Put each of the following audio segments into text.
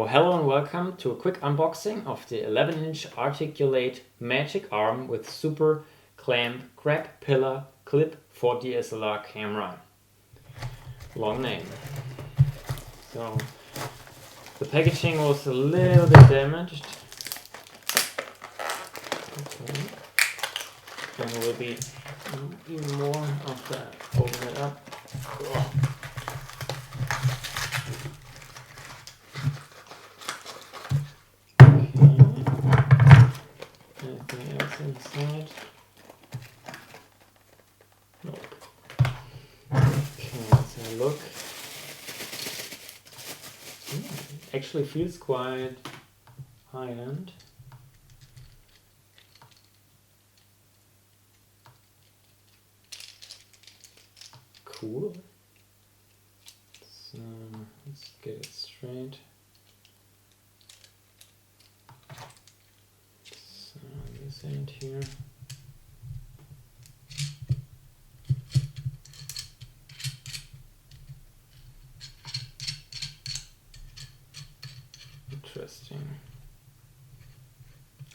So hello and welcome to a quick unboxing of the 11-inch Articulate Magic Arm with Super Clamp Grab Pillar Clip for DSLR camera. Long name. So the packaging was a little bit damaged. Okay. And there will be even more of that. Open it up. Oh. Anything else inside? Nope. Okay, let's have a look. Actually feels quite high-end. Cool. So let's get it straight. So this end here. Interesting.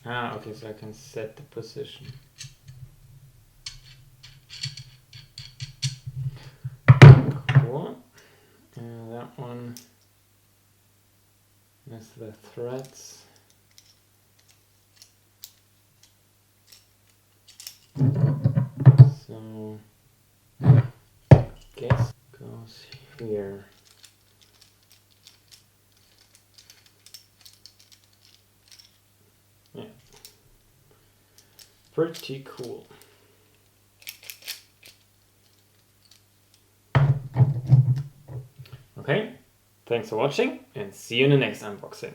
Okay, so I can set the position. Cool. And that one has the threads. So guess goes here. Yeah. Pretty cool. Okay, thanks for watching and see you in the next unboxing.